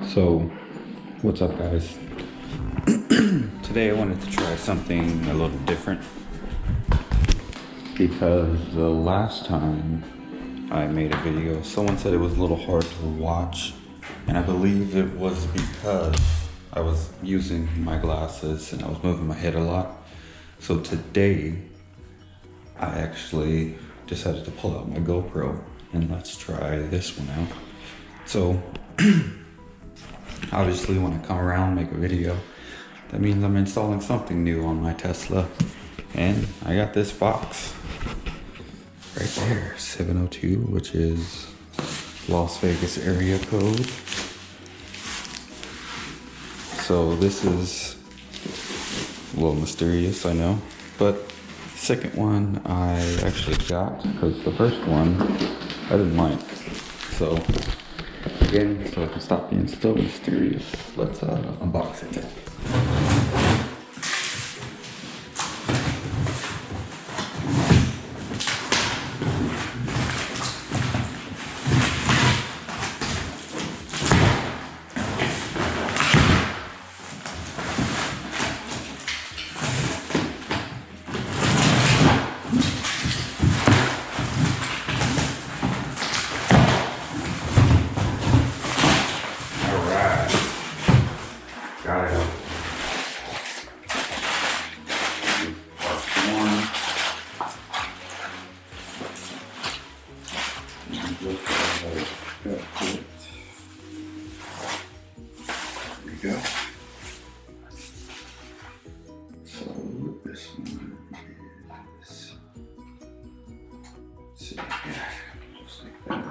So, what's up, guys? Today I wanted to try something a little different because the last time I made a video, someone said it was a little hard to watch, and I believe it was because I was using my glasses and I was moving my head a lot. So today, I actually decided to pull out my GoPro and let's try this one out. So, obviously when I come around and make a video, that means I'm installing something new on my Tesla. And I got this box right there, 702, which is Las Vegas area code. So this is a little mysterious, I know, but the second one I actually got because the first one I didn't like. So again, so I can stop being so mysterious, let's unbox it. Alright, got it. Part one. And look how I got it. There we go. So this one is, let's see, yeah, just like that.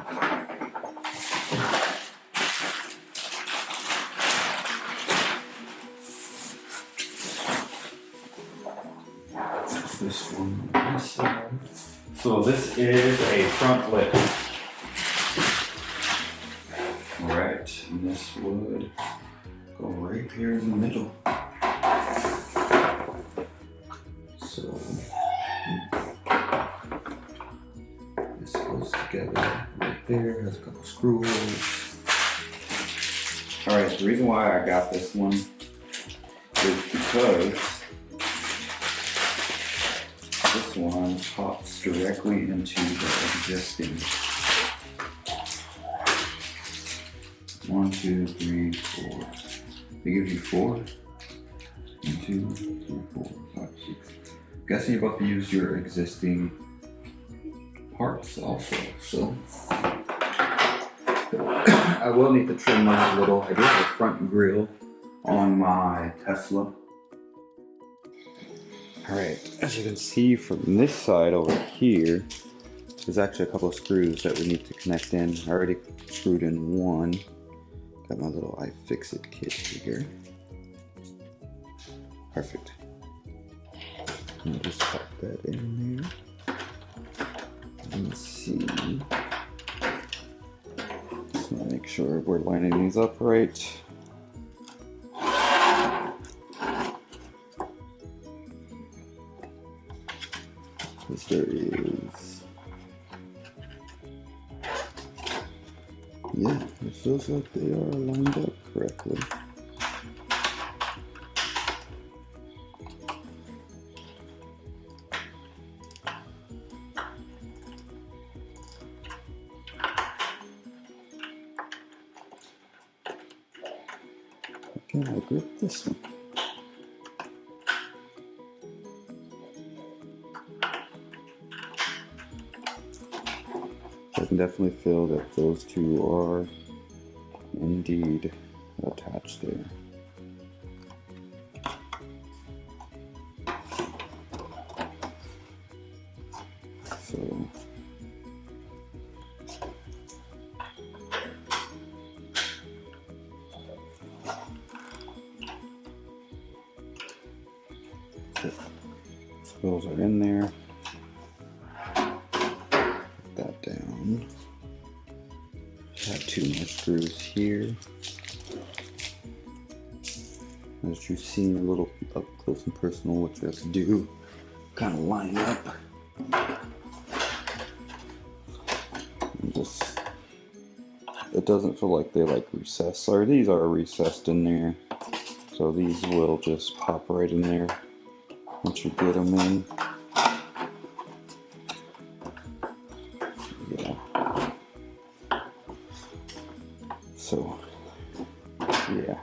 This one on this side. So this is a front lip. Alright, and this would go right here in the middle. So this goes together right there, has a couple screw holes. Alright, the reason why I got this one is because this one pops directly into the existing 1, 2, 3, 4. They give you 4. 1, 2, 3, 4, 5, 6. I'm guessing you're about to use your existing parts also. So I will need to trim mine a little. I do have a front grille on my Tesla. Alright, as you can see from this side over here, there's actually a couple of screws that we need to connect in. I already screwed in one. Got my little iFixit kit here. Perfect. And just pop that in there. Let's see. Just want to make sure we're lining these up right. Because there is, yeah, it feels like they are lined up correctly. Can I grip this one? I can definitely feel that those two are indeed attached there. So those are in there. That down. Got 2 more screws here. As you've seen a little up close and personal, what you have to do, kind of line up and just it doesn't feel like they like recess, or these are recessed in there, so these will just pop right in there once you get them in. Yeah. So, yeah.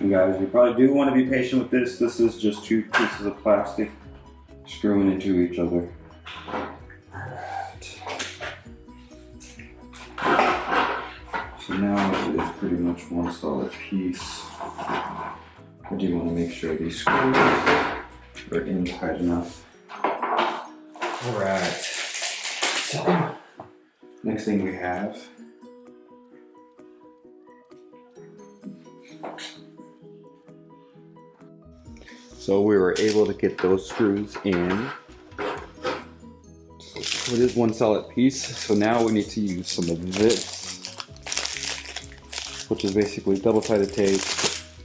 And guys, you probably do want to be patient with this. This is just 2 pieces of plastic screwing into each other. Alright. So now it is pretty much one solid piece. I do want to make sure these screws are in tight enough. Alright. So, next thing we have so we were able to get those screws in. So it is one solid piece. So now we need to use some of this, which is basically double-sided tape,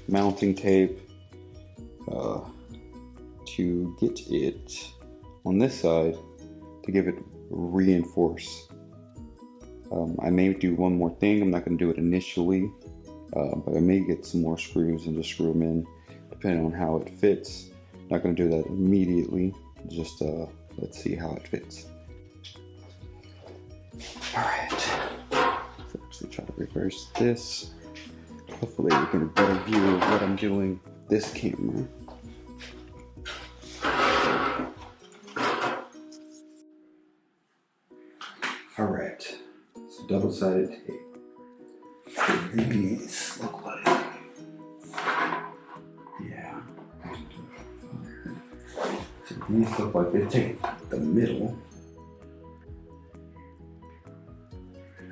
mounting tape, to get it on this side to give it reinforce. I may do one more thing. I'm not going to do it initially, but I may get some more screws and just screw them in, depending on how it fits. Not going to do that immediately, just let's see how it fits. Alright, so actually try to reverse this. Hopefully we can get a better view of what I'm doing with this camera. Alright, so double-sided tape. What do these look like? Yeah. So these look like they take the middle.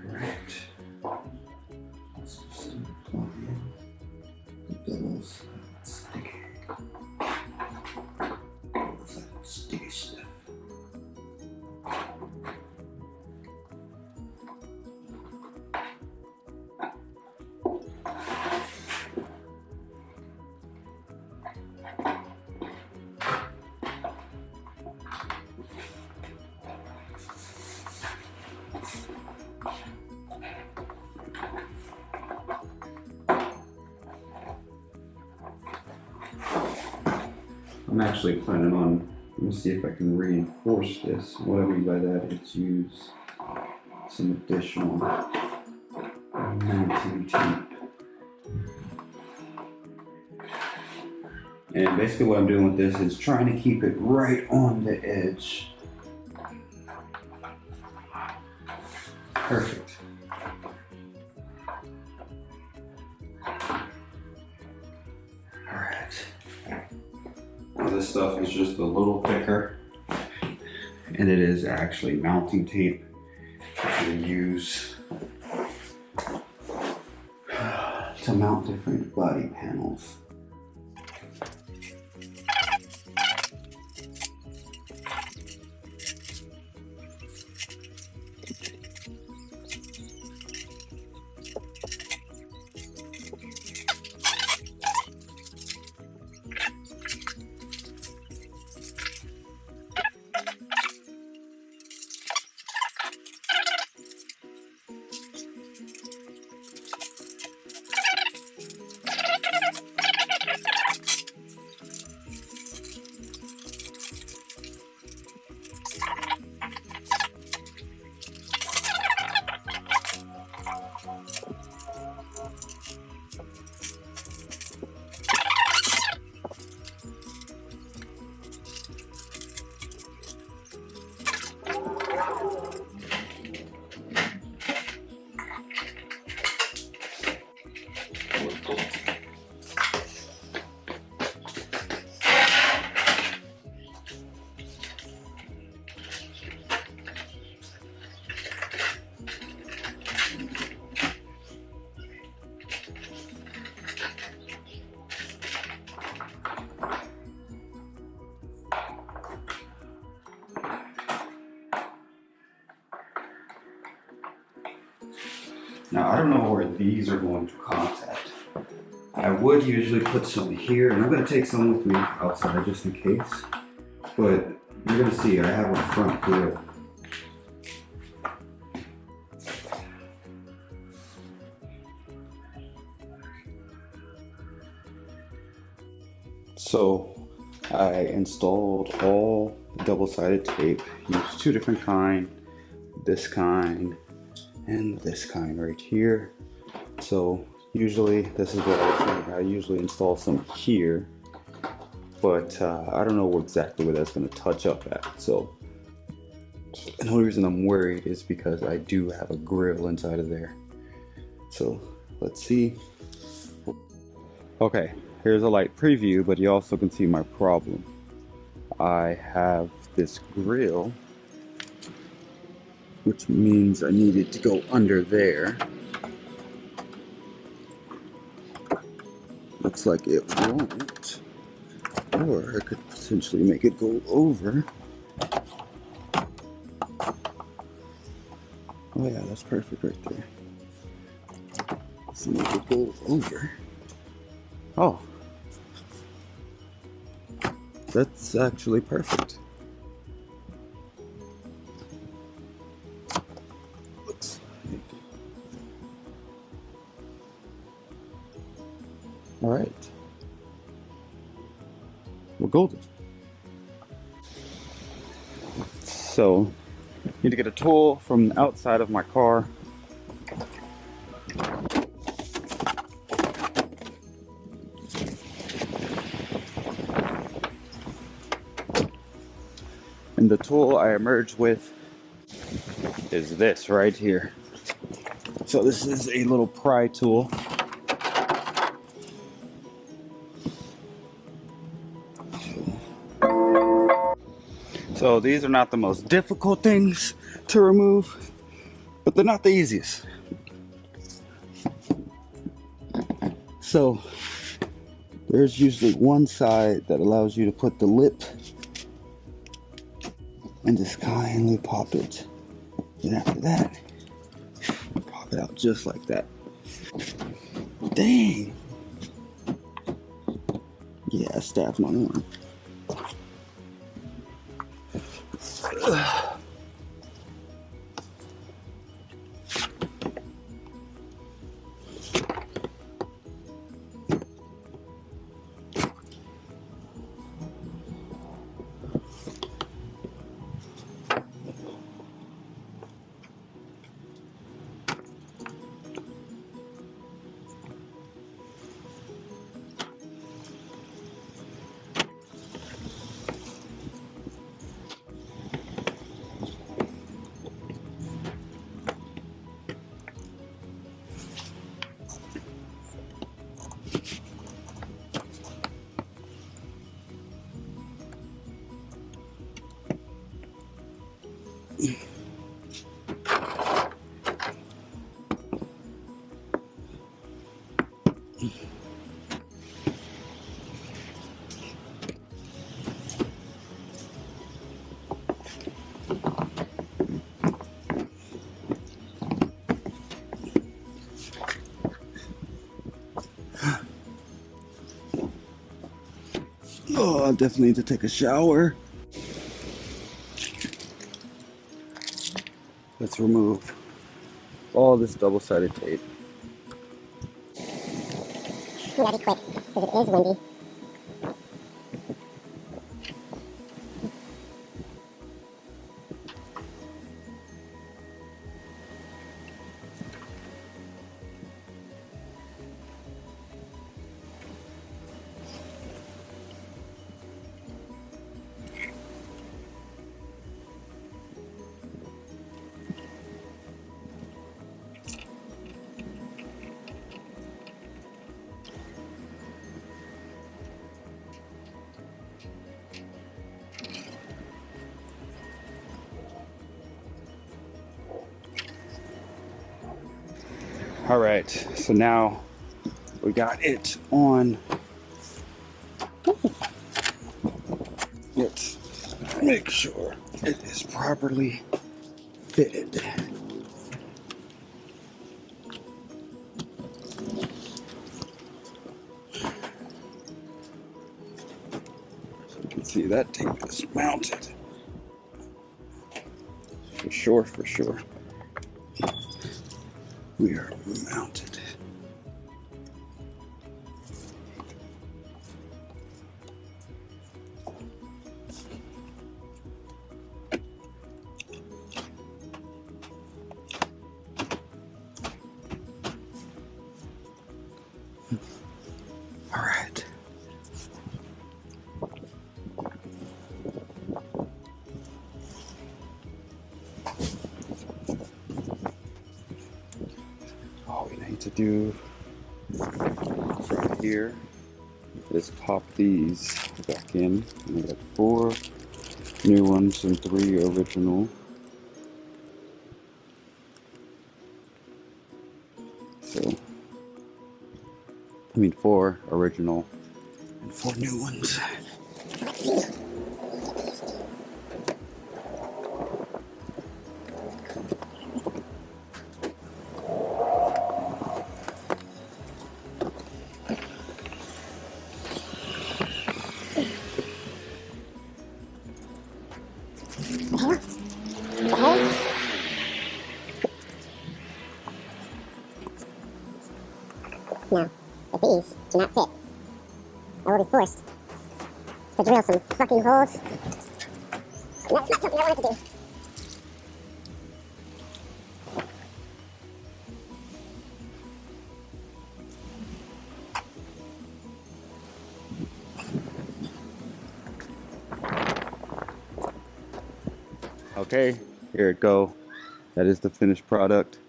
Alright. Let's just plug in the doubles. Sticky. Sticky stuff. I'm actually planning on, let me see if I can reinforce this. What I mean by that is use some additional mounting tape. And basically what I'm doing with this is trying to keep it right on the edge. Perfect. This stuff is just a little thicker, and it is actually mounting tape that we use to mount different body panels. Now, I don't know where these are going to contact. I would usually put some here, and I'm going to take some with me outside just in case. But you're going to see I have a front grill. So I installed all double-sided tape. Used two different kind, this kind and this kind right here. So usually this is what I was saying. I usually install some here, but I don't know exactly where that's going to touch up at. So the only reason I'm worried is because I do have a grill inside of there. So let's see. Okay, here's a light preview, but you also can see my problem. I have this grill, which means I need it to go under there. Looks like it won't, or I could potentially make it go over. Oh yeah, that's perfect right there. Let's make it go over. Oh, that's actually perfect. Looks like. All right, we're golden. So, need to get a tool from the outside of my car. And the tool I emerged with is this right here. So this is a little pry tool. So these are not the most difficult things to remove, but they're not the easiest. So there's usually one side that allows you to put the lip and just kindly pop it. And after that, pop it out just like that. Dang. Yeah, I stabbed my arm. Oh, I definitely need to take a shower. Let's remove all this double-sided tape. We gotta be quick, because it is windy. All right, so now we got it on. Let's make sure it is properly fitted. see that tape is mounted. For sure, for sure. We are mounted. All right. All we need to do from here is pop these back in. We got 4 new ones and 3 original. So, 4 original and 4 new ones. Now, if these do not fit, I will be forced to drill some fucking holes. And that's not something I wanted to do. Okay, here it go. That is the finished product.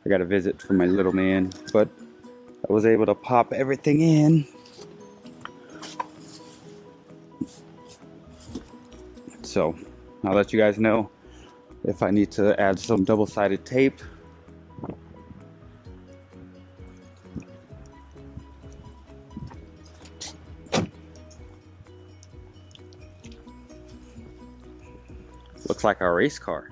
I got a visit from my little man, but I was able to pop everything in. So I'll let you guys know if I need to add some double-sided tape. Looks like a race car.